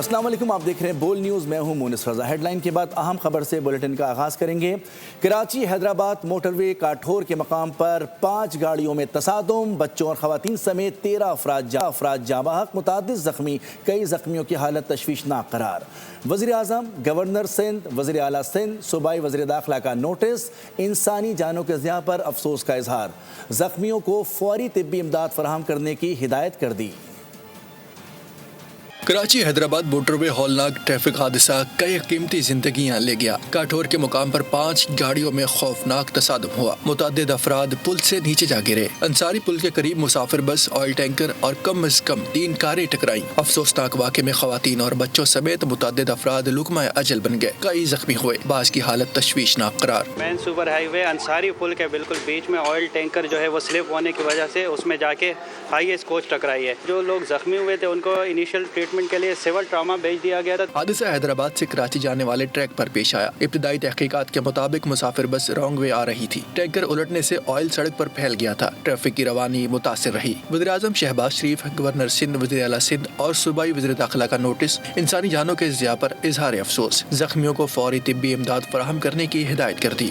السلام علیکم، آپ دیکھ رہے ہیں بول نیوز، میں ہوں مونس رضا۔ ہیڈ لائن کے بعد اہم خبر سے بلیٹن کا آغاز کریں گے۔ کراچی حیدرآباد موٹر وے کاٹھور کے مقام پر 5 گاڑیوں میں تصادم، بچوں اور خواتین سمیت 13 افراد جاں بحق، متعدد زخمی، کئی زخمیوں کی حالت تشویشناک قرار۔ وزیر اعظم، گورنر سندھ، وزیر اعلیٰ سندھ، صوبائی وزیر داخلہ کا نوٹس، انسانی جانوں کے ضیاع پر افسوس کا اظہار، زخمیوں کو فوری طبی امداد فراہم کرنے کی ہدایت کر دی۔ کراچی حیدرآباد موٹر وے ہولناک ٹریفک حادثہ کئی قیمتی زندگیاں لے گیا۔ کاٹھور کے مقام پر 5 گاڑیوں میں خوفناک تصادم ہوا، متعدد افراد پل سے نیچے جا گرے۔ انصاری پل کے قریب مسافر بس، آئل ٹینکر اور کم از کم 3 کاریں ٹکرائیں۔ افسوسناک واقعے میں خواتین اور بچوں سمیت متعدد افراد لقمہ اجل بن گئے، کئی زخمی ہوئے، بعض کی حالت تشویشناک قرار۔ مین سپر ہائی وے انصاری پل کے بالکل بیچ میں آئل ٹینکر جو ہے وہ سلپ ہونے کی وجہ سے اس میں جا کے ہائی ایس کوچ ٹکرائی ہے۔ جو لوگ زخمی ہوئے تھے ان کو انیشیل ٹریٹمنٹ کے لیے سول ٹراما بھیج دیا گیا تھا۔ حادثہ حیدرآباد سے کراچی جانے والے ٹریک پر پیش آیا۔ ابتدائی تحقیقات کے مطابق مسافر بس رانگ وے آ رہی تھی، ٹینکر الٹنے سے آئل سڑک پر پھیل گیا تھا، ٹریفک کی روانی متاثر رہی۔ وزیر اعظم شہباز شریف، گورنر سندھ، وزیر اعلیٰ سندھ اور صوبائی وزیر داخلہ کا نوٹس، انسانی جانوں کے ضیاع پر اظہار افسوس، زخمیوں کو فوری طبی امداد فراہم کرنے کی ہدایت کر دی۔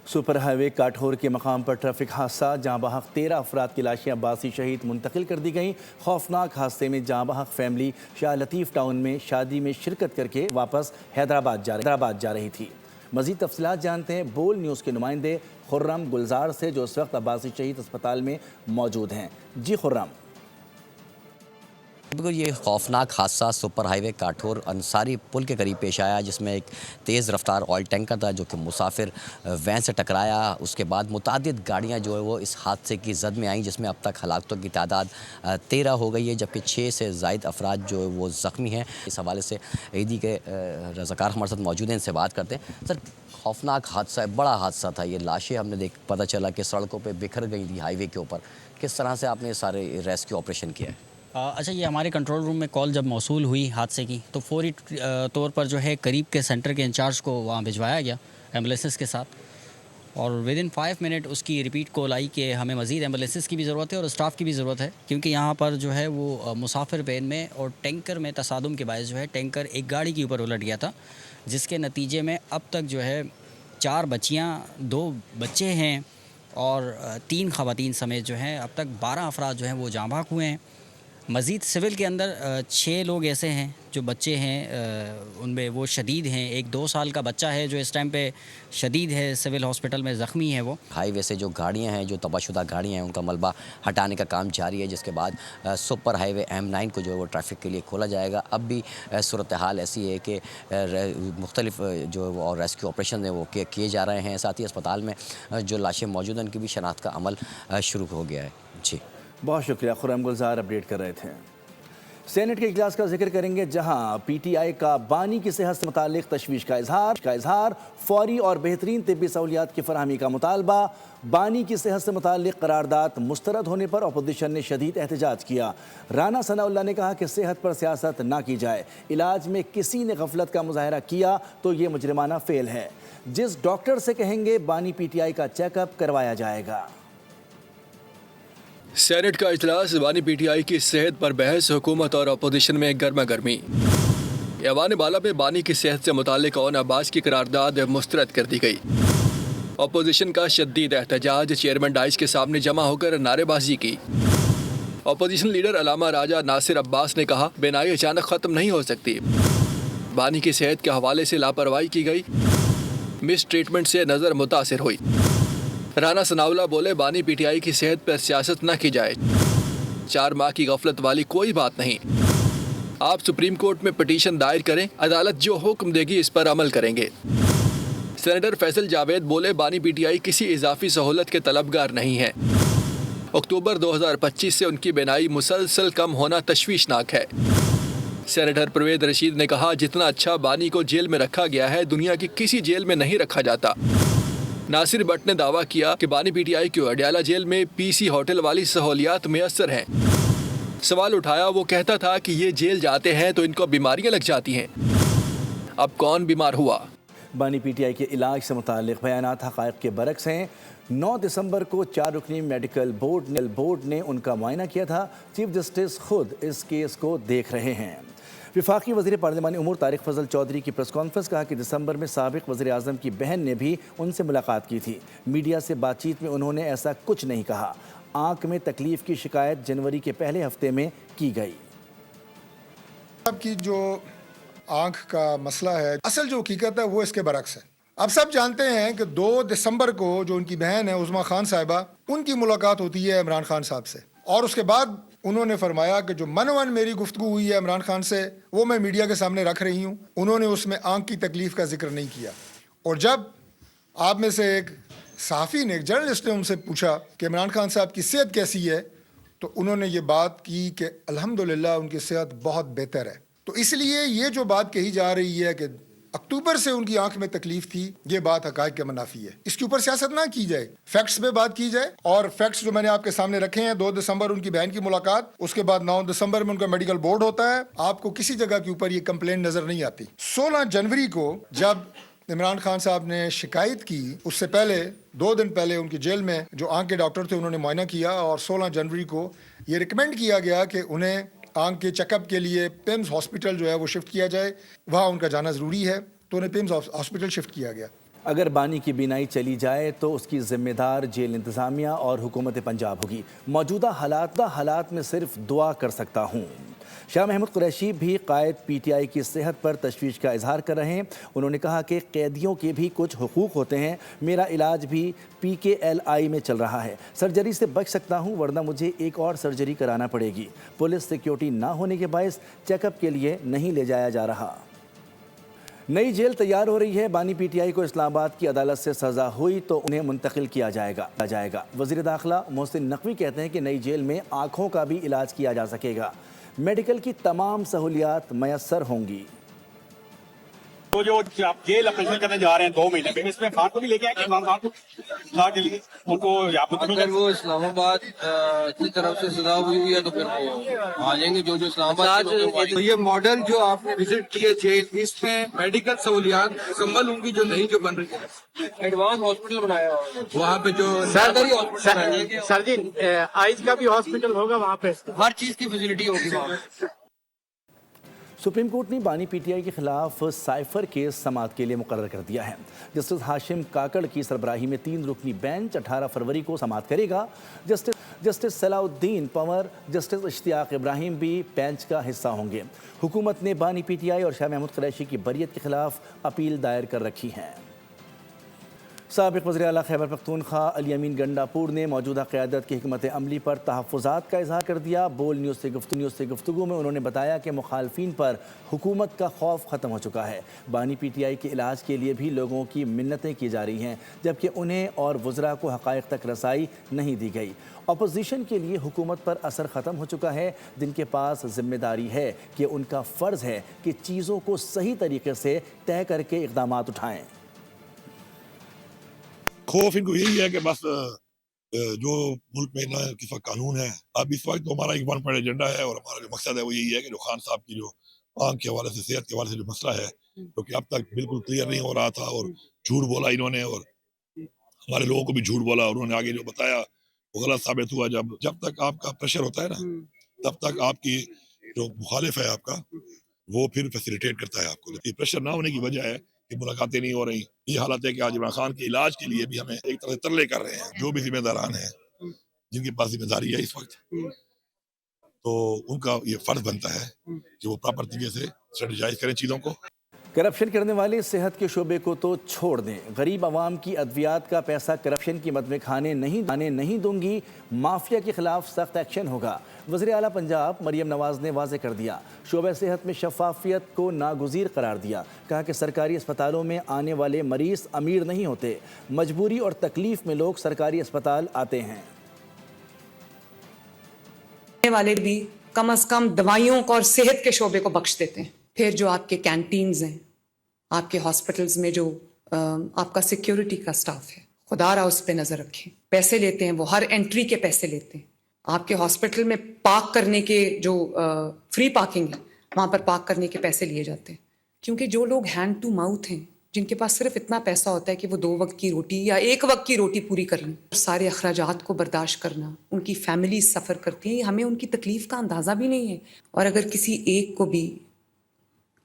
سپر ہائی وے کاٹھور کے مقام پر ٹریفک حادثہ، جاں بحق 13 افراد کی لاشیں عباسی شہید منتقل کر دی گئیں۔ خوفناک حادثے میں جاں بحق فیملی شاہ لطیف ٹاؤن میں شادی میں شرکت کر کے واپس حیدرآباد جا رہی تھی۔ مزید تفصیلات جانتے ہیں بول نیوز کے نمائندے خرم گلزار سے، جو اس وقت عباسی شہید اسپتال میں موجود ہیں۔ جی خرم۔ یہ خوفناک حادثہ سپر ہائی وے کاٹھور انصاری پل کے قریب پیش آیا، جس میں ایک تیز رفتار آئل ٹینکر تھا جو کہ مسافر وین سے ٹکرایا۔ اس کے بعد متعدد گاڑیاں جو ہے وہ اس حادثے کی زد میں آئیں، جس میں اب تک ہلاکتوں کی تعداد 13 ہو گئی ہے، جبکہ 6 سے زائد افراد جو ہے وہ زخمی ہیں۔ اس حوالے سے عیدی کے رضاکار ہمارے ساتھ موجود ہیں، ان سے بات کرتے ہیں۔ سر، خوفناک حادثہ ہے، بڑا حادثہ تھا یہ، لاشیں ہم نے پتہ چلا کہ سڑکوں پہ بکھر گئی تھی ہائی وے کے اوپر۔ کس طرح سے آپ نے سارے ریسکیو آپریشن کیا ہے؟ اچھا، یہ ہمارے کنٹرول روم میں کال جب موصول ہوئی حادثے کی تو فوری طور پر جو ہے قریب کے سینٹر کے انچارج کو وہاں بھجوایا گیا ایمبولینسز کے ساتھ، اور ودن 5 منٹ اس کی ریپیٹ کال آئی کہ ہمیں مزید ایمبولینسز کی بھی ضرورت ہے اور اسٹاف کی بھی ضرورت ہے، کیونکہ یہاں پر جو ہے وہ مسافر وین میں اور ٹینکر میں تصادم کے باعث جو ہے ٹینکر ایک گاڑی کے اوپر الٹ گیا تھا، جس کے نتیجے میں اب تک جو ہے 4 بچیاں، 2 بچے ہیں اور 3 خواتین سمیت جو ہیں اب تک 12 افراد جو ہیں وہ جاں بحق ہوئے ہیں۔ مزید سول کے اندر 6 لوگ ایسے ہیں جو بچے ہیں، ان میں وہ شدید ہیں۔ ایک 2 سال کا بچہ ہے جو اس ٹائم پہ شدید ہے، سول ہاسپٹل میں زخمی ہے وہ۔ ہائی وے سے جو گاڑیاں ہیں، جو تباہ شدہ گاڑیاں ہیں، ان کا ملبہ ہٹانے کا کام جاری ہے، جس کے بعد سپر ہائی وے M9 کو جو ہے وہ ٹریفک کے لیے کھولا جائے گا۔ اب بھی صورتحال ایسی ہے کہ مختلف جو اور ریسکیو آپریشن ہیں وہ کیے جا رہے ہیں، ساتھ ہی اسپتال میں جو لاشیں موجود ہیں ان کی بھی شناخت کا عمل شروع ہو گیا ہے۔ جی بہت شکریہ، خرم گلزار اپڈیٹ کر رہے تھے۔ سینٹ کے اجلاس کا ذکر کریں گے، جہاں پی ٹی آئی کا بانی کی صحت سے متعلق تشویش کا اظہار، فوری اور بہترین طبی سہولیات کی فراہمی کا مطالبہ۔ بانی کی صحت سے متعلق قرارداد مسترد ہونے پر اپوزیشن نے شدید احتجاج کیا۔ رانا ثناء اللہ نے کہا کہ صحت پر سیاست نہ کی جائے، علاج میں کسی نے غفلت کا مظاہرہ کیا تو یہ مجرمانہ فعل ہے۔ جس ڈاکٹر سے کہیں گے بانی پی ٹی آئی کا چیک اپ کروایا جائے گا۔ سینٹ کا اجلاس، بانی پی ٹی آئی کی صحت پر بحث، حکومت اور اپوزیشن میں گرما گرمی۔ ایوان بالا میں بانی کی صحت سے متعلق اون عباس کی قرارداد مسترد کر دی گئی۔ اپوزیشن کا شدید احتجاج، چیئرمین ڈائز کے سامنے جمع ہو کر نعرے بازی کی۔ اپوزیشن لیڈر علامہ راجہ ناصر عباس نے کہا، بینائی اچانک ختم نہیں ہو سکتی۔ بانی کی صحت کے حوالے سے لاپرواہی کی گئی، مس ٹریٹمنٹ سے نظر متاثر ہوئی۔ رانا ثناء اللہ بولے، بانی پی ٹی آئی کی صحت پر سیاست نہ کی جائے، 4 ماہ کی غفلت والی کوئی بات نہیں۔ آپ سپریم کورٹ میں پٹیشن دائر کریں، عدالت جو حکم دے گی اس پر عمل کریں گے۔ سینیٹر فیصل جاوید بولے، بانی پی ٹی آئی کسی اضافی سہولت کے طلبگار نہیں ہے۔ اکتوبر 2025 سے ان کی بینائی مسلسل کم ہونا تشویشناک ہے۔ سینیٹر پرویز رشید نے کہا، جتنا اچھا بانی کو جیل میں رکھا گیا ہے، دنیا کی کسی جیل میں نہیں رکھا جاتا۔ ناصر بٹ نے دعویٰ کیا کہ بانی پی ٹی آئی کو اڈیالہ جیل میں پی سی ہوٹل والی سہولیات میسر ہیں۔ سوال اٹھایا، وہ کہتا تھا کہ یہ جیل جاتے ہیں تو ان کو بیماریاں لگ جاتی ہیں، اب کون بیمار ہوا؟ بانی پی ٹی آئی کے علاج سے متعلق بیانات حقائق کے برعکس ہیں۔ 9 دسمبر کو 4 رکنی میڈیکل بورڈ نے ان کا معائنہ کیا تھا۔ چیف جسٹس خود اس کیس کو دیکھ رہے ہیں۔ वफाकी वज़ीर पार्लिमानी उमूर तारिक फजल चौधरी की प्रेस कॉन्फ्रेंस, कहा कि दिसंबर में साबिक वज़ीर आज़म की बहन ने भी उनसे मुलाकात की थी। मीडिया से बातचीत में उन्होंने ऐसा कुछ नहीं कहा। आंख में तकलीफ की शिकायत जनवरी के पहले हफ्ते में की गई। आपकी जो आंख का मसला है, असल जो हकीकत है वो इसके बरक्स है। अब सब जानते हैं कि 2 दिसंबर को जो उनकी बहन है उज़मा खान साहिबा, उनकी मुलाकात होती है इमरान खान साहब से, और उसके बाद उन्होंने फरमाया कि जो मनवन मेरी गुफ्तगू हुई है इमरान खान से वो मैं मीडिया के सामने रख रही हूँ। उन्होंने उसमें आंख की तकलीफ़ का जिक्र नहीं किया। और जब आप में से एक सहाफ़ी ने, एक जर्नलिस्ट ने उनसे पूछा कि इमरान खान साहब की सेहत कैसी है, तो उन्होंने ये बात की कि अल्हम्दुलिल्लाह उनकी सेहत बहुत बेहतर है। तो इसलिए ये जो बात कही जा रही है कि अक्टूबर से उनकी आंख में तकलीफ थी, ये बात हकायक के मुनाफी है। इसके ऊपर सियासत ना की जाए, फैक्ट्स पे बात की जाए। और फैक्ट्स जो मैंने आपके सामने रखे हैं, 2 दिसंबर उनकी बहन की मुलाकात, उसके बाद 9 दिसंबर में उनका मेडिकल बोर्ड होता है। आपको किसी जगह के ऊपर ये कंप्लेंट नजर नहीं आती। 16 जनवरी को जब इमरान खान साहब ने शिकायत की, उससे पहले 2 दिन पहले उनकी जेल में जो आंख के डॉक्टर थे उन्होंने मुआयना किया, और 16 जनवरी को ये रिकमेंड किया गया कि उन्हें आंख के चेकअप के लिए पिम्स हॉस्पिटल जो है वो शिफ्ट किया जाए, वहाँ उनका जाना ज़रूरी है, तो उन्हें पिम्स हॉस्पिटल शिफ्ट किया गया। अगर बानी की बीनाई चली जाए तो उसकी जिम्मेदार जेल इंतज़ामिया और हुकूमत पंजाब होगी। मौजूदा हालात में सिर्फ दुआ कर सकता हूँ। शाह महमूद कुरैशी भी कायद PTI की सेहत पर तशवीश का इजहार कर रहे हैं। उन्होंने कहा कि कैदियों के भी कुछ हुकूक होते हैं। मेरा इलाज भी PKLI में चल रहा है। सर्जरी से बच सकता हूं, वरना मुझे एक और सर्जरी कराना पड़ेगी। पुलिस सिक्योरिटी ना होने के बायस चेकअप के लिए नहीं ले जाया जा रहा। नई जेल तैयार हो रही है। बानी PTI को इस्लामाबाद की अदालत से सज़ा हुई तो उन्हें मुंतकिल किया जाएगा। वज़ीर दाखिला मोहसिन नकवी कहते हैं कि नई जेल में आँखों का भी इलाज किया जा सकेगा। मेडिकल की तमाम सहूलियात मैसर होंगी। तो जो आप जेल ऑपरेशन करने जा रहे हैं 2 महीने में, इसमें खान को भी लेके आएंगे, इमरान खान को ला के लिए उनको यहाँ पर, अगर वो इस्लामाबाद की तरफ से सजा हुई है तो फिर वो आ जाएंगे जो इस्लामाबाद। तो ये मॉडल जो आपने विजिट किए जेल, इसमें मेडिकल सहूलियात मुकम्मल होंगी जो नहीं जो बन रही है। एडवांस हॉस्पिटल बनाया वहाँ पे, जो सरकारी हॉस्पिटल, सर जी आइज का भी हॉस्पिटल होगा वहाँ पे, हर चीज की फैसिलिटी होगी वहाँ। सुप्रीम कोर्ट ने बानी PTI के खिलाफ साइफर केस समाअत के लिए मुकर्रर कर दिया है। जस्टिस हाशिम काकड़ की सरबराही में 3 रुकनी बेंच 18 फरवरी को समाअत करेगा। जस्टिस सलाउद्दीन पंवर, जस्टिस इश्तियाक इब्राहिम भी बेंच का हिस्सा होंगे। हुकूमत ने बानी PTI और शाह महमूद कुरैशी की बरियत के खिलाफ अपील दायर कर रखी है। साबिक़ वज़ीर आला खैबर पख्तूनख्वा अली अमीन गंडापुर ने मौजूदा क़यादत की हिकमत अमली पर तहफ़्फ़ुज़ात का इज़हार कर दिया। बोल न्यूज़ से गुफ्तगू में उन्होंने बताया कि मुखालफिन पर हुकूमत का खौफ ख़त्म हो चुका है। बानी PTI के इलाज के लिए भी लोगों की मिन्नतें की जा रही हैं, जबकि उन्हें और वज़रा को हक़ाइक़ तक रसाई नहीं दी गई। अपोजिशन के लिए हुकूमत पर असर ख़त्म हो चुका है। जिनके पास ज़िम्मेदारी है कि उनका फ़र्ज़ है कि चीज़ों को सही तरीके से तय करके इक़दामात उठाएँ। खौफ इनको यही है कि बस जो मुल्क में ना किस वक्त कानून है, अब इस वक्त तो हमारा एक वन पॉइंट एजेंडा है और हमारा जो मकसद है वो यही है कि जो खान साहब की जो आंख के हवाले से, सेहत के हवाले से जो मसला है, क्योंकि अब तक बिल्कुल क्लियर नहीं हो रहा था और झूठ बोला इन्होंने और हमारे लोगों को भी झूठ बोला और उन्होंने आगे जो बताया वो गलत साबित हुआ। जब तक आपका प्रेशर होता है ना, तब तक आपकी जो मुखालिफ है आपका वो फिर फैसिलिटेट करता है आपको। ये प्रेशर ना होने की वजह है कि मुलाकातें नहीं हो रही। ये हालत है कि आज इमरान खान के इलाज के लिए भी हमें एक तरह से तरले कर रहे हैं। जो भी जिम्मेदारान हैं, जिनके पास जिम्मेदारी है इस वक्त, तो उनका ये फर्ज बनता है कि वो प्रॉपर तरीके से स्ट्रेटेजाइज करें चीज़ों को। करप्शन करने वाले सेहत के शोबे को तो छोड़ दें, गरीब आवाम की अद्वियात का पैसा करप्शन की मद में खाने नहीं दूंगी। माफिया के खिलाफ सख्त एक्शन होगा। वज़ीर आला पंजाब मरियम नवाज ने वाज़े कर दिया। शोबे सेहत में शफाफियत को नागुज़ीर करार दिया। कहा कि सरकारी अस्पतालों में आने वाले मरीज़ अमीर नहीं होते, मजबूरी और तकलीफ में लोग सरकारी अस्पताल आते हैं। वाले भी कम से कम दवाइयों को और सेहत के शोबे को बख्श देते हैं। फिर जो आपके कैंटीन्स हैं, आपके हॉस्पिटल्स में जो आपका सिक्योरिटी का स्टाफ है, खुदारा उस पर नज़र रखें। पैसे लेते हैं वो, हर एंट्री के पैसे लेते हैं। आपके हॉस्पिटल में पार्क करने के जो फ्री पार्किंग है, वहाँ पर पार्क करने के पैसे लिए जाते हैं। क्योंकि जो लोग हैंड टू माउथ हैं, जिनके पास सिर्फ इतना पैसा होता है कि वो 2 वक्त की रोटी या 1 वक्त की रोटी पूरी कर लें, सारे अखराजात को बर्दाश्त करना, उनकी फैमिली सफ़र करती हैं, हमें उनकी तकलीफ़ का अंदाज़ा भी नहीं है। और अगर किसी एक को भी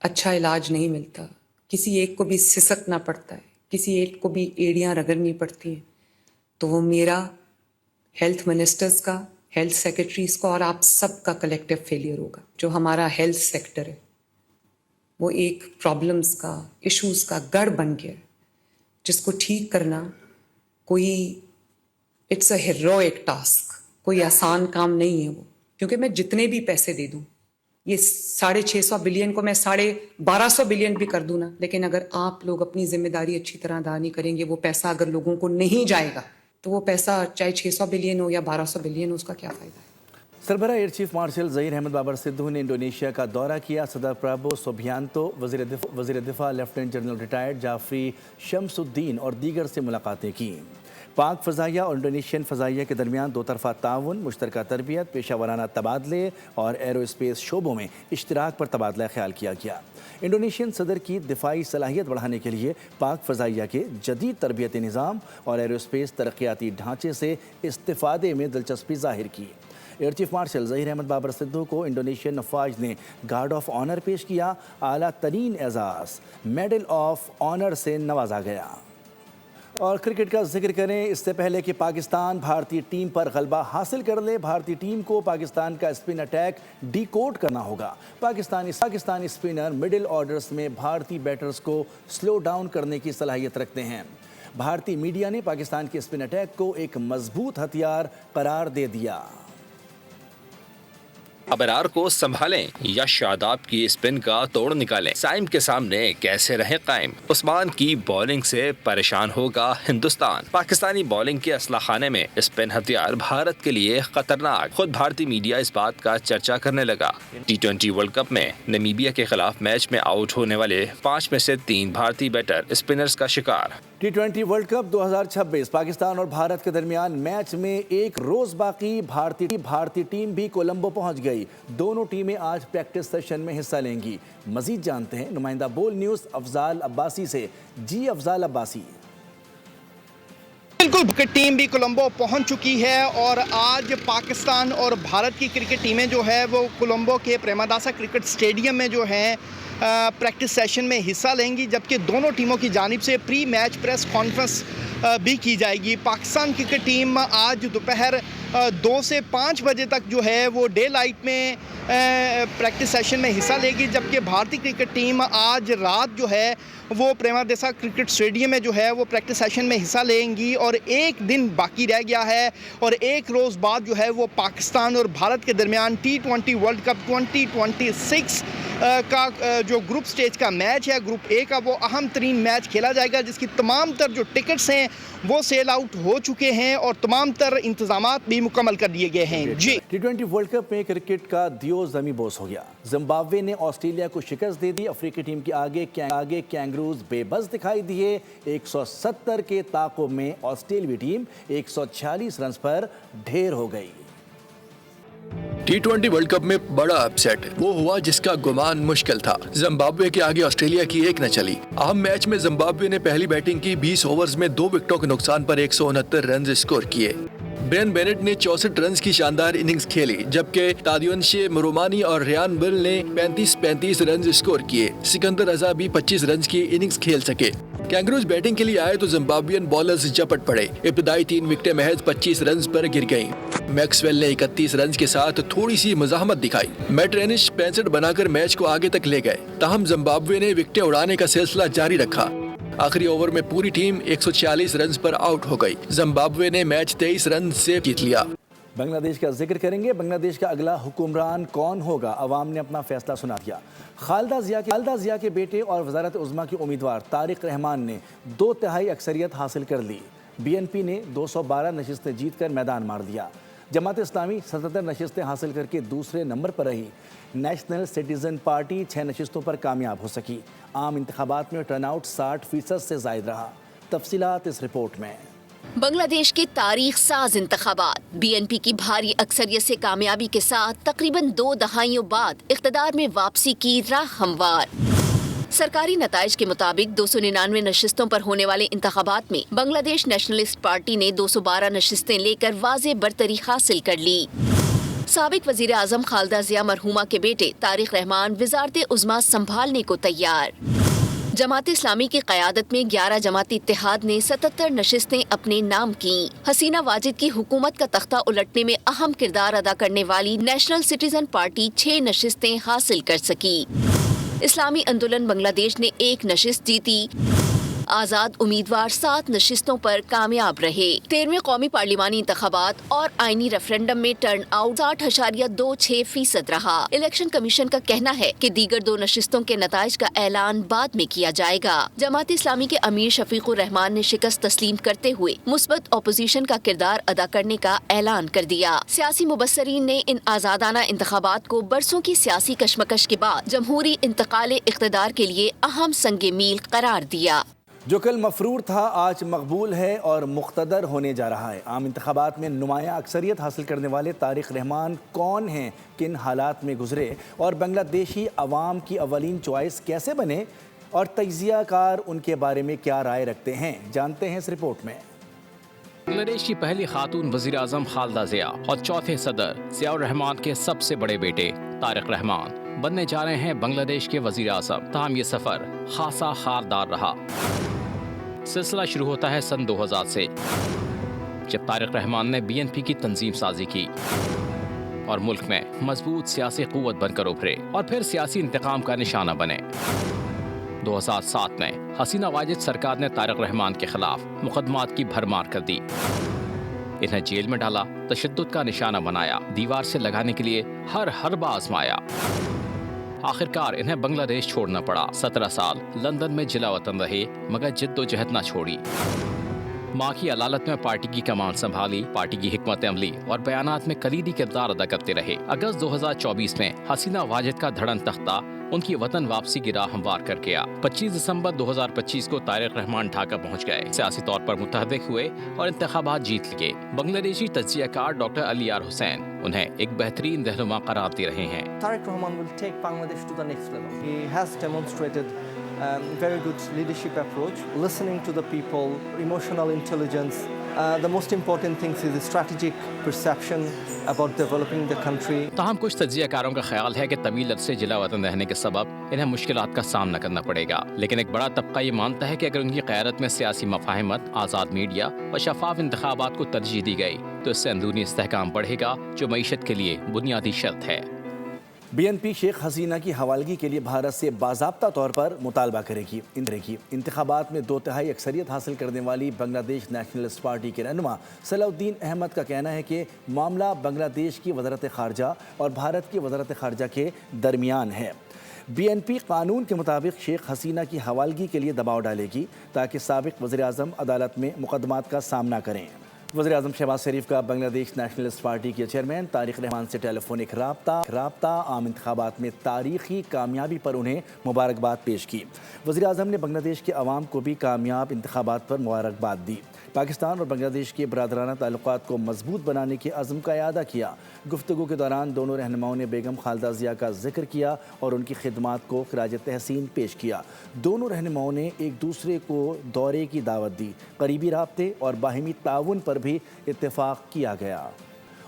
अच्छा इलाज नहीं मिलता, किसी एक को भी सिसकना पड़ता है, किसी एक को भी एड़ियां रगड़नी पड़ती हैं, तो वो मेरा, हेल्थ मिनिस्टर्स का, हेल्थ सेक्रेटरीज का और आप सब का कलेक्टिव फेलियर होगा। जो हमारा हेल्थ सेक्टर है वो एक प्रॉब्लम्स का, इश्यूज का गढ़ बन गया है, जिसको ठीक करना कोई इट्स अ हीरोइक टास्क, कोई आसान काम नहीं है वो। क्योंकि मैं जितने भी पैसे दे दूं, ये 650 बिलियन को मैं 1250 बिलियन भी कर दूं ना, लेकिन अगर आप लोग अपनी जिम्मेदारी अच्छी तरह अदा नहीं करेंगे, वो पैसा अगर लोगों को नहीं जाएगा, तो वो पैसा चाहे 600 बिलियन हो या 1200 बिलियन हो, उसका क्या फ़ायदा है। सरबराह air chief marshal Zaheer Ahmed Babar Sidhu ने इंडोनेशिया का दौरा किया। सदर प्रबो सुबियांतो, वज़ीर दिफा lieutenant general retired Sjafrie Sjamsoeddin और दीगर से मुलाकातें की। पाक फ़ज़ाइया और इंडोनेशियन फ़ज़ाइया के दरमियान दो तरफ़ा ताउन, मुश्तरका तरबियत, पेशा वराना तबादले और एरोस्पेस शोबों में इश्तराक पर तबादला ख्याल किया गया। इंडोनेशियन सदर की दिफाई सलाहियत बढ़ाने के लिए पाक फ़ज़ाइया के जदीद तरबियती निज़ाम और एरोस्पेस तरक्याती ढांचे से इस्तिफ़ादे में दिलचस्पी ज़ाहिर की। Air chief marshal Zaheer Ahmed Babar Sidhu को इंडोनेशियन अफवाज ने गार्ड ऑफ ऑनर पेश किया। आला तरीन एजाज़ मेडल ऑफ ऑनर से नवाजा गया। और क्रिकेट का जिक्र करें इससे पहले कि पाकिस्तान भारतीय टीम पर गलबा हासिल कर ले, भारतीय टीम को पाकिस्तान का स्पिन अटैक डिकोड करना होगा। पाकिस्तानी स्पिनर मिडिल ऑर्डर्स में भारतीय बैटर्स को स्लो डाउन करने की सलाहियत रखते हैं। भारतीय मीडिया ने पाकिस्तान के स्पिन अटैक को एक मजबूत हथियार करार दे दिया। अबरार को संभालें या शादाब की स्पिन का तोड़ निकालें, साइम के सामने कैसे रहे कायम। उस्मान की बॉलिंग से परेशान होगा हिंदुस्तान। पाकिस्तानी बॉलिंग के असला खाने में स्पिन हथियार भारत के लिए खतरनाक। खुद भारतीय मीडिया इस बात का चर्चा करने लगा। T20 वर्ल्ड कप में नामीबिया के खिलाफ मैच में आउट होने वाले 5 में से 3 भारतीय बैटर स्पिनर्स का शिकार। T20 वर्ल्ड कप 2026 पाकिस्तान और भारत के दरमियान मैच में एक रोज बाकी। भारतीय टीम भी कोलंबो पहुंच गई। दोनों टीमें आज प्रैक्टिस सेशन में हिस्सा लेंगी। मजीद जानते हैं नुमाइंदा बोल न्यूज़ अफजाल अब्बासी से। जी अफजाल अब्बासी। बिल्कुल, क्रिकेट टीम भी कोलंबो पहुंच चुकी है और आज पाकिस्तान और भारत की क्रिकेट टीमें जो है वो कोलंबो के प्रेमादासा क्रिकेट स्टेडियम में जो है प्रैक्टिस सेशन में हिस्सा लेंगी, जबकि दोनों टीमों की जानिब से प्री मैच प्रेस कॉन्फ्रेंस भी की जाएगी। पाकिस्तान क्रिकेट टीम आज दोपहर 2 से 5 बजे तक जो है वो डे लाइट में प्रैक्टिस सेशन में हिस्सा लेगी, जबकि भारतीय क्रिकेट टीम आज रात जो है वो प्रेमादासा क्रिकेट स्टेडियम में जो है वो प्रैक्टिस सेशन में हिस्सा लेंगी और एक दिन बाकी रह गया है और एक रोज़ बाद जो है वो पाकिस्तान और भारत के दरमियान T20 वर्ल्ड कप 2026 का जो ग्रुप स्टेज का मैच है, ग्रुप ए का, वो अहम तरीन मैच खेला जाएगा, जिसकी तमाम तर जो टिकट्स हैं वो सेल आउट हो चुके हैं और तमाम तर इंतजामात भी मुकम्मल कर दिए गए हैं। जी, T20 वर्ल्ड कप में क्रिकेट का दियो ज़मी बोस हो गया। जिम्बाब्वे ने ऑस्ट्रेलिया को शिकस्त दे दी। अफ्रीकी टीम के आगे कैंगरूज बेबस दिखाई दिए। 170 के ताक़ुब में ऑस्ट्रेलियाई टीम 146 रन पर ढेर हो गई। T20 वर्ल्ड कप में बड़ा अपसेट वो हुआ जिसका गुमान मुश्किल था। जिम्बाब्वे के आगे ऑस्ट्रेलिया की एक न चली। अहम मैच में जिम्बाब्वे ने पहली बैटिंग की। 20 ओवर्स में 2 विकेटों के नुकसान पर 169 रन स्कोर किए। ब्रेन बेनेट ने 64 रन की शानदार इनिंग्स खेली, जबकि तादियोंशे मुरुमानी और रियान बिल ने 35 रन स्कोर किए। सिकंदर रजा भी 25 रन की इनिंग्स खेल सके। कैंगरूज बैटिंग के लिए आए तो जिम्बाब्वियन बॉलर्स झपट पड़े। इब्तदाई 3 विकेटें महज 25 रन पर गिर गईं। मैक्सवेल ने 31 रन के साथ थोड़ी सी मज़ाहमत दिखाई। मैट रेनिश 65 बनाकर मैच को आगे तक ले गए। ताहम जिम्बाब्वे ने विकेटें उड़ाने का सिलसिला जारी रखा। आखिरी ओवर में पूरी टीम 146 रन पर आउट हो गई। जिम्बाब्वे ने मैच 23 रन से जीत लिया। बांग्लादेश का जिक्र करेंगे। बांग्लादेश का अगला हुक्मरान कौन होगा, अवाम ने अपना फैसला सुना दिया। खालिदा जिया के बेटे और वज़ारत उज़्मा के उम्मीदवार तारिक रहमान ने 2/3 अक्सरियत हासिल कर ली। BNP ने 212 नशिस्तें जीतकर मैदान मार दिया। जमात इस्लामी 77 नशिस्तें हासिल करके दूसरे नंबर पर रही। नेशनल सिटीज़न पार्टी 6 नशिस्तों पर कामयाब हो सकी। आम इंतखाबात में टर्नआउट 60% से ज़ायद रहा। तफसीलात इस रिपोर्ट में। बांग्लादेश के तारीख साज इंतखाबात BNP की भारी अक्सरियत से कामयाबी के साथ तकरीबन 2 दहाइयों बाद इख्तिदार में वापसी की राह हमवार। सरकारी नताइज के मुताबिक 299 नशिस्तों पर होने वाले इंतखाबात में बांग्लादेश नेशनलिस्ट पार्टी ने 212 नशिस्तें लेकर वाज़े बरतरी हासिल कर ली। साबिक वजीर आजम खालिदा जिया मरहूमा के बेटे तारिक रहमान वजारत उज़्मा संभालने को तैयार। जमात इस्लामी की क़यादत में 11 जमाती इत्तेहाद ने 77 नशिस्तें अपने नाम की। हसीना वाजिद की हुकूमत का तख्ता उलटने में अहम किरदार अदा करने वाली नेशनल सिटीजन पार्टी 6 नशिस्तें हासिल कर सकी। इस्लामी आंदोलन बांग्लादेश ने 1 नशिस्त जीती। आज़ाद उम्मीदवार 7 नशिस्तों पर कामयाब रहे। 13वें कौमी पार्लिमानी इंतखाबात और आईनी रेफरेंडम में टर्न आउट 60.26% रहा। इलेक्शन कमीशन का कहना है कि दीगर 2 नशिस्तों के नताइज का ऐलान बाद में किया जाएगा। जमात इस्लामी के अमीर शफीकुर रहमान ने शिकस्त तस्लीम करते हुए मुस्बत अपोजिशन का किरदार अदा करने का ऐलान कर दिया। सियासी मुबस्सरीन ने इन आज़ादाना इंतखाबात को बरसों की सियासी कशमकश के बाद जमहूरी इंतकाल इख्तिदार के लिए अहम संगे मील करार दिया। जो कल मफरूर था आज मकबूल है और मुख्तदर होने जा रहा है। आम इंतखाबात में नुमाया अक्सरियत हासिल करने वाले तारिक रहमान कौन हैं, किन हालात में गुजरे और बांग्लादेशी अवाम की अवलीन चॉइस कैसे बने और तज्जिया कार उनके बारे में क्या राय रखते हैं, जानते हैं इस रिपोर्ट में। बांग्लादेश की पहली खातून वजीर आजम खालिदा जिया और चौथे सदर ज़ियाउर रहमान के सबसे बड़े बेटे तारिक रहमान बनने जा रहे हैं बांग्लादेश के वजीर आजम। ताहम ये सफर खासा खारदार रहा। सिलसिला शुरू होता है सन 2000 से, जब तारिक रहमान ने BNP की तंजीम साजी की और मुल्क में मजबूत सियासी कुव्वत बनकर उभरे और फिर सियासी इंतकाम का निशाना बने। 2007 में हसीना वाजिद सरकार ने तारिक रहमान के खिलाफ मुकदमात की भरमार कर दी। इन्हें जेल में डाला, तशद्दुद का निशाना बनाया, दीवार से लगाने के लिए हर हरबा आजमाया। आखिरकार इन्हें बांग्लादेश छोड़ना पड़ा। 17 साल लंदन में जिला वतन रहे मगर जिद्दोजहद न छोड़ी। माँ की अदालत में पार्टी की कमान संभाली, पार्टी की हिकमत अमली और बयानात में कलीदी किरदार अदा करते रहे। अगस्त 2024 में हसीना वाजिद का धड़न तख्ता उनकी वतन वापसी की राह हमवार कर गया। 25 दिसंबर 2025 को तारिक रहमान ढाका पहुंच गए, सियासी तौर पर मुतहर्रिक हुए और इंतखाबात जीत लिए। बांग्लादेशी तज्जियाकार डॉक्टर अली यार हुसैन उन्हें एक बेहतरीन रहनुमा करार दे रहे हैं। Tariq Rahman will take Bangladesh to the next level. He has demonstrated very good leadership approach, listening to the people, emotional intelligence. The most important thing is the strategic perception about developing the country. ताहम कुछ तज्जियाकारों का ख्याल है कि तवील अरसे जिला वतन रहने के सबब इन्हें मुश्किलात का सामना करना पड़ेगा, लेकिन एक बड़ा तबका ये मानता है कि अगर उनकी क़यादत में सियासी मफाहिमत, आज़ाद मीडिया और शफाफ इंतखाबात को तरजीह दी गई तो इससे अंदरूनी इस्तेहकाम बढ़ेगा, जो मईशत के लिए बुनियादी शर्त है। BNP शेख हसीना की हवालगी के लिए भारत से बाज़ाब्ता तौर पर मुतालबा करेगी। इंतखाबात में 2/3 अक्सरियत हासिल करने वाली बांग्लादेश नेशनलिस्ट पार्टी के रहनुमा सलाउद्दीन अहमद का कहना है कि मामला बांग्लादेश की वज़ारत ख़ारजा और भारत की वज़ारत ख़ारजा के दरमियान है। BNP कानून के मुताबिक शेख हसीना की हवालगी के लिए दबाव डालेगी ताकि साबिक़ वज़ीर आज़म अदालत में मुकदमात का सामना करें। वज़ीर आज़म शहबाज शरीफ का बांग्लादेश नेशनलिस्ट पार्टी के चेयरमैन तारिक रहमान से टेलीफोनिक राब्ता आम इंतखाबात में तारीख़ी कामयाबी पर उन्हें मुबारकबाद पेश की। वज़ीर आज़म ने बांग्लादेश के अवाम को भी कामयाब इंतखाबात पर मुबारकबाद दी। पाकिस्तान और बांग्लादेश के बरादराना ताल्लुकात को मजबूत बनाने के अज़्म का इआदा किया। गुफ्तगू के दौरान दोनों रहनुमाओं ने बेगम खालिदा जिया का जिक्र किया और उनकी खिदमात को खिराज तहसीन पेश किया। दोनों रहनुमाओं ने एक दूसरे को दौरे की दावत दी। करीबी राब्ते और बाहिमी ताउन पर भी इत्तेफाक किया गया।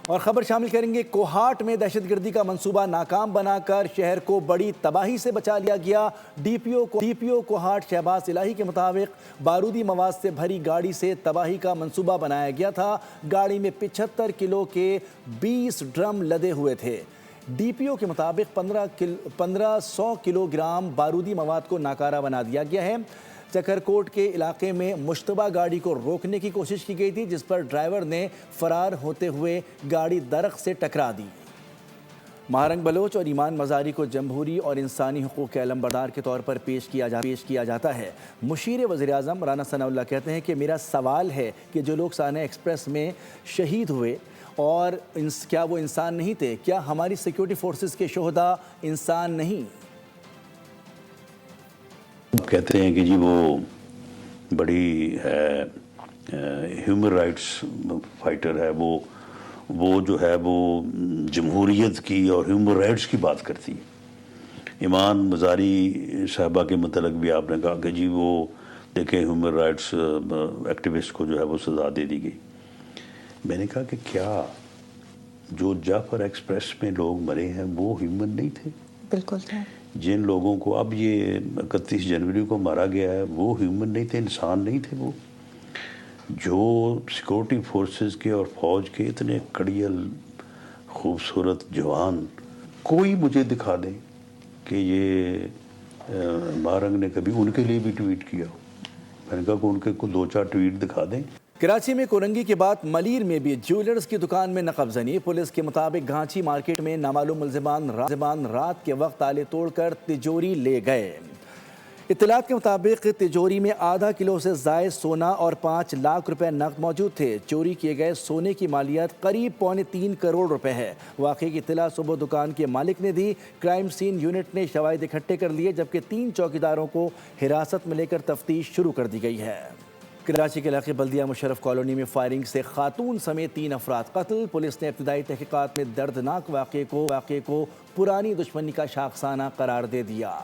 और ख़बर शामिल करेंगे, कोहाट में दहशतगर्दी का मंसूबा नाकाम बनाकर शहर को बड़ी तबाही से बचा लिया गया। DPO कोहाट शहबाज इलाही के मुताबिक बारूदी मवाद से भरी गाड़ी से तबाही का मंसूबा बनाया गया था। गाड़ी में 75 किलो के 20 ड्रम लदे हुए थे। DPO के मुताबिक 1500 किलोग्राम बारूदी मवाद को नाकारा बना दिया गया है। चकरकोट के इलाके में मुश्तबा गाड़ी को रोकने की कोशिश की गई थी, जिस पर ड्राइवर ने फरार होते हुए गाड़ी दरख्त से टकरा दी। महारंग बलोच और ईमान मज़ारी को जमहूरी और इंसानी हुकूक़ के अलमबरदार के तौर पर पेश किया जाता है। मुशीर वज़ीर आज़म राना सनाउल्लाह कहते हैं कि मेरा सवाल है कि जो लोग साना एक्सप्रेस में शहीद हुए और क्या वो इंसान नहीं थे? क्या हमारी सिक्योरिटी फोर्सेस के शोहदा इंसान नहीं? कहते हैं कि जी वो बड़ी ह्यूमन राइट्स फाइटर है, वो जो है वो जमहूरियत की और ह्यूमन राइट्स की बात करती है। ईमान मज़ारी साहबा के मतलब भी आपने कहा कि जी वो देखें ह्यूमन राइट्स एक्टिविस्ट को जो है वो सज़ा दे दी गई। मैंने कहा कि क्या जो जाफर एक्सप्रेस में लोग मरे हैं वो ह्यूमन नहीं थे? बिल्कुल थे। जिन लोगों को अब ये 31 जनवरी को मारा गया है वो ह्यूमन नहीं थे, इंसान नहीं थे वो? जो सिक्योरिटी फोर्सेस के और फौज के इतने कड़ियल खूबसूरत जवान, कोई मुझे दिखा दें कि ये मारंग ने कभी उनके लिए भी ट्वीट किया हो? मैंने कहा कि उनके को 2-4 ट्वीट दिखा दें। कराची में कोरंगी के बाद मलीर में भी ज्वेलर्स की दुकान में नकबजनी। पुलिस के मुताबिक घांची मार्केट में नामालूम मुलजिमान रात के वक्त ताले तोड़कर तिजोरी ले गए। इत्तलात के मुताबिक तिजोरी में आधा किलो से ज़ायद सोना और 5 लाख रुपए नकद मौजूद थे। चोरी किए गए सोने की मालियत करीब 3.25 करोड़ रुपए है। वाक़े की इत्तला सुबह दुकान के मालिक ने दी। क्राइम सीन यूनिट ने शवाहिद इकट्ठे कर लिए, जबकि 3 चौकीदारों को हिरासत में लेकर तफ्तीश शुरू कर दी गई है। कराची के इलाके बल्दिया मुशर्रफ कॉलोनी में फायरिंग से खातून समेत 3 अफराद कत्ल। पुलिस ने इब्तिदाई तहकीकात में दर्दनाक वाक़े को पुरानी दुश्मनी का शाखसाना करार दे दिया।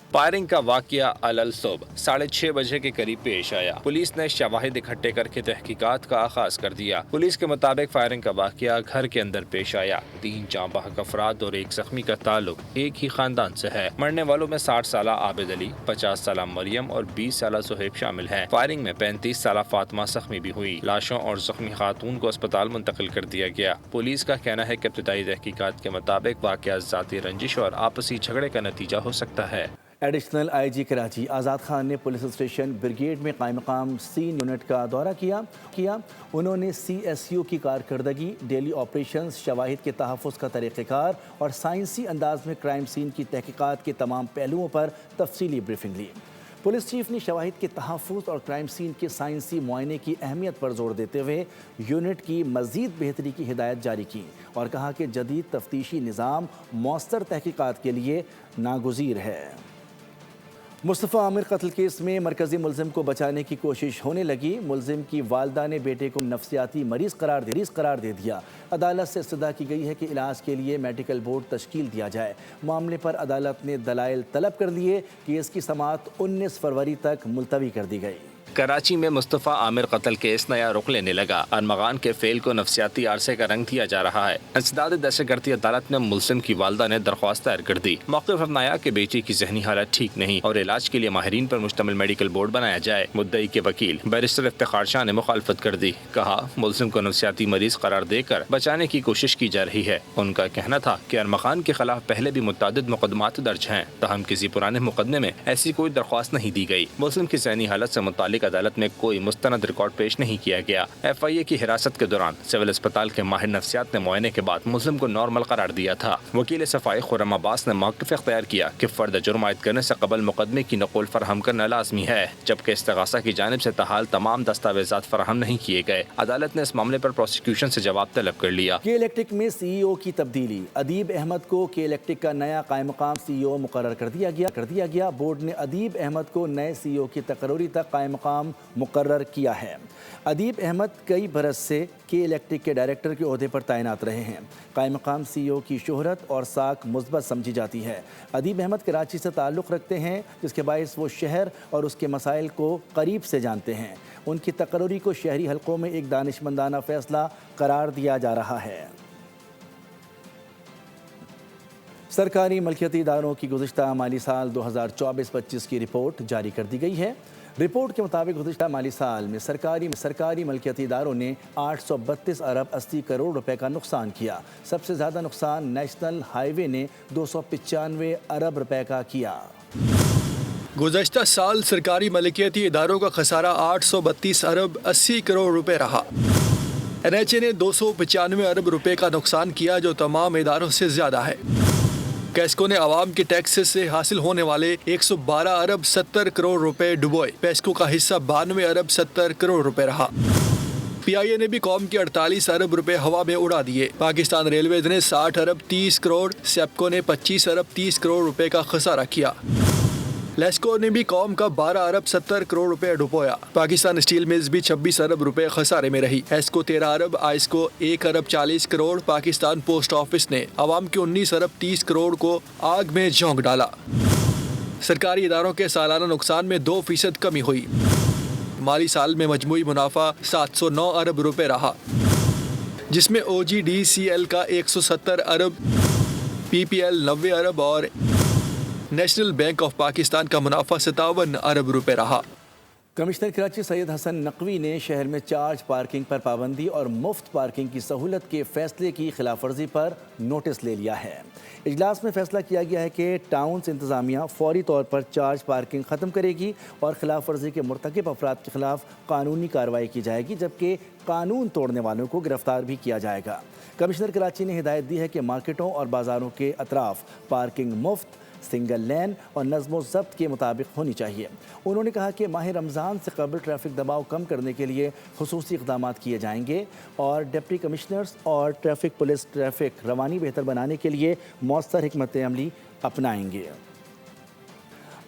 फायरिंग का वाकया अलल सुबह 6:30 बजे के करीब पेश आया। पुलिस ने शवाहिद इकट्ठे करके तहकीकात का आगाज कर दिया। पुलिस के मुताबिक फायरिंग का वाकया घर के अंदर पेश आया। 3 जाँ बहक अफराद और 1 जख्मी का ताल्लुक एक ही खानदान से है। मरने वालों में 60 साल आबिद अली, 50 साल मरियम और 20 साल सुहेब शामिल हैं। फायरिंग में 35 साल फातिमा जख्मी भी हुई। लाशों और जख्मी खातून को अस्पताल मुंतकिल कर दिया गया। पुलिस का कहना है कि इब्तिदाई तहकीकात के मुताबिक वाकया जाती रंजिश और आपसी झगड़े का नतीजा हो सकता है। एडिशनल IG कराची आज़ाद खान ने पुलिस स्टेशन ब्रिगेड में कायम मकाम सीन यूनिट का दौरा किया। उन्होंने CSU की कारकर्दगी, डेली ऑपरेशंस, शवाहिद के तहफ़्फ़ुज़ का तरीक़ेकार और साइंसी अंदाज में क्राइम सीन की तहकीकात के तमाम पहलुओं पर तफसीली ब्रीफिंग ली। पुलिस चीफ ने शवाहिद के तहफ़्फ़ुज़ और क्राइम सीन के साइंसी मुआयने की अहमियत पर जोर देते हुए यूनिट की मज़ीद बेहतरी की हिदायत जारी की और कहा कि जदीद तफ्तीशी निज़ाम मौसर तहकीकात के लिए नागुज़ीर है। मुस्तफ़ा आमिर कत्ल केस में मरकज़ी मुलजिम को बचाने की कोशिश होने लगी। मुलजिम की वालदा ने बेटे को नफ्सियाती मरीज़ करार दे दिया। अदालत से इस्तदा की गई है कि इलाज के लिए मेडिकल बोर्ड तश्कील दिया जाए। मामले पर अदालत ने दलाइल तलब कर लिए। केस की समाअत 19 फरवरी तक मुलतवी कर दी गई। कराची में मुस्तफ़ा आमिर कत्ल केस नया रुख लेने लगा। अरमगान के फेल को नफ्सियाती आरसे का रंग दिया जा रहा है। इंसदाद दहशतगर्दी अदालत ने मुलजिम की वालदा ने दरख्वास्त दायर कर दी। मौक़िफ़ अपनाया कि बेटी की जहनी हालत ठीक नहीं और इलाज के लिए माहिरीन पर मुश्तमिल मेडिकल बोर्ड बनाया जाए। मुद्दई के वकील बैरिस्टर इफ्तिखार शाह ने मुखालफत कर दी। कहा मुलजिम को नफ्सियाती मरीज करार देकर बचाने की कोशिश की जा रही है। उनका कहना था कि अरमगान के खिलाफ पहले भी मुतअद्दिद मुकदमात दर्ज हैं, तहम किसी पुराने मुकदमे में ऐसी कोई दरख्वास्त नहीं दी गई। मुलजिम की जहनी हालत से मुतालिक अदालत में कोई मुस्तनद रिकॉर्ड पेश नहीं किया गया। FIA की हिरासत के दौरान सिविल अस्पताल के माहिर नफ्सियात ने मुआयने के बाद मुलजिम को नॉर्मल करार दिया था। वकील सफाई खुर्रम अब्बास ने मौक़िफ़ इख्तियार किया कि फर्द जुर्म आयद करने से कबल मुकदमे की नक़ुल फराहम करना लाजमी है, जबकि इस्तिग़ासा की जानिब से ताहाल तमाम दस्तावेज़ात फराहम नहीं किए गए। अदालत ने इस मामले पर प्रोसिक्यूशन से जवाब तलब कर लिया। के इलेक्ट्रिक में CEO की तब्दीली। अदीब अहमद को के इलेक्ट्रिक का नया कायम मकाम CEO मुकर्रर कर दिया गया। बोर्ड ने अदीब अहमद को नए CEO की तकर्री तक कायम मकाम मुकर्रर किया है। अदीब अहमद कई बरस से के इलेक्ट्रिक के डायरेक्टर के ओहदे पर तैनात रहे हैं। कायम मकाम CEO की शोहरत और साख मुस्बत समझी जाती है। अदीब अहमद कराची से ताल्लुक़ रखते हैं, जिसके बायस वो शहर और उसके मसाइल को करीब से जानते हैं। उनकी तकर्री को शहरी हलकों में एक दानिशमंदाना फैसला करार दिया जा रहा है। सरकारी मलकियती इदारों की गुज़िश्ता माली साल 2024-25 की रिपोर्ट जारी कर दी गई है। रिपोर्ट के मुताबिक गुज़िश्ता माली साल में सरकारी मलकियती इदारों ने 832 अरब 80 करोड़ रुपए का नुकसान किया। सबसे ज़्यादा नुकसान नेशनल हाईवे ने 295 अरब रुपए का किया। गुज़श्ता साल सरकारी मलकियती इदारों का खसारा 832 अरब 80 करोड़ रुपए रहा। NHA ने 295 अरब रुपए का नुकसान किया, जो तमाम इदारों से ज़्यादा है। कैस्को ने आवाम के टैक्सेस से हासिल होने वाले 112 अरब 70 करोड़ रुपए डुबोए। पेस्को का हिस्सा 92 अरब 70 करोड़ रुपए रहा। PIA ने भी कौम के 48 अरब रुपए हवा में उड़ा दिए। पाकिस्तान रेलवेज ने 60 अरब 30 करोड़, सेप्को ने 25 अरब 30 करोड़ रुपए का खसारा किया। लेस्को ने भी कौम का 12 अरब 70 करोड़ रुपए डुबोया। पाकिस्तान स्टील मिल्स भी 26 अरब रुपए खसारे में रही। एस्को 13 अरब, आइस्को 1 अरब 40 करोड़। पाकिस्तान पोस्ट ऑफिस ने आवाम के 19 अरब 30 करोड़ को आग में झोंक डाला। सरकारी इदारों के सालाना नुकसान में 2% कमी हुई। माली साल में मजमूई मुनाफा 709 अरब रुपए रहा। जिसमें OGDCL का 170 अरब, PPL 90 अरब और नेशनल बैंक ऑफ पाकिस्तान का मुनाफा 57 अरब रुपए रहा। कमिश्नर कराची सैयद हसन नकवी ने शहर में चार्ज पार्किंग पर पाबंदी और मुफ्त पार्किंग की सहूलत के फैसले की खिलाफवर्जी पर नोटिस ले लिया है। इजलास में फैसला किया गया है कि टाउन्स इंतज़ामिया फौरी तौर पर चार्ज पार्किंग ख़त्म करेगी और खिलाफवर्जी के मुर्तकिब अफराद के खिलाफ कानूनी कार्रवाई की जाएगी, जबकि कानून तोड़ने वालों को गिरफ्तार भी किया जाएगा। कमिश्नर कराची ने हिदायत दी है कि मार्केटों और बाज़ारों के अतराफ पार्किंग मुफ्त, सिंगल लेन और नज़्म ज़ब्त के मुताबिक होनी चाहिए। उन्होंने कहा कि माह रमज़ान से कबल ट्रैफिक दबाव कम करने के लिए खुसूसी इक़दाम किए जाएंगे और डिप्टी कमिश्नर्स और ट्रैफिक पुलिस ट्रैफिक रवानी बेहतर बनाने के लिए मौसर हिकमत अमली अपनाएंगे।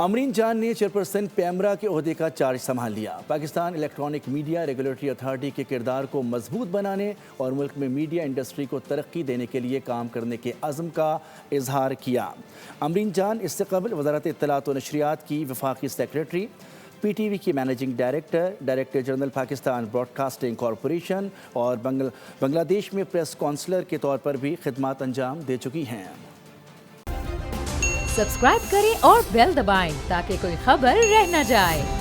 अमरीन जान ने चेयरपर्सन पैमरा के ओहदे का चार्ज संभाल लिया। Pakistan electronic media regulatory authority के किरदार को मजबूत बनाने और मुल्क में मीडिया इंडस्ट्री को तरक्की देने के लिए काम करने के अज़्म का इजहार किया। अमरीन जान इससे कबल वज़ारत इत्तलात व नशरियात की वफाकी सेक्रेटरी, PTV की managing director, director general Pakistan broadcasting corporation और बांग्लादेश में प्रेस काउंसलर के तौर पर भी खिदमात अंजाम दे चुकी हैं। सब्सक्राइब करें और बेल दबाएं ताकि कोई खबर रह न जाए।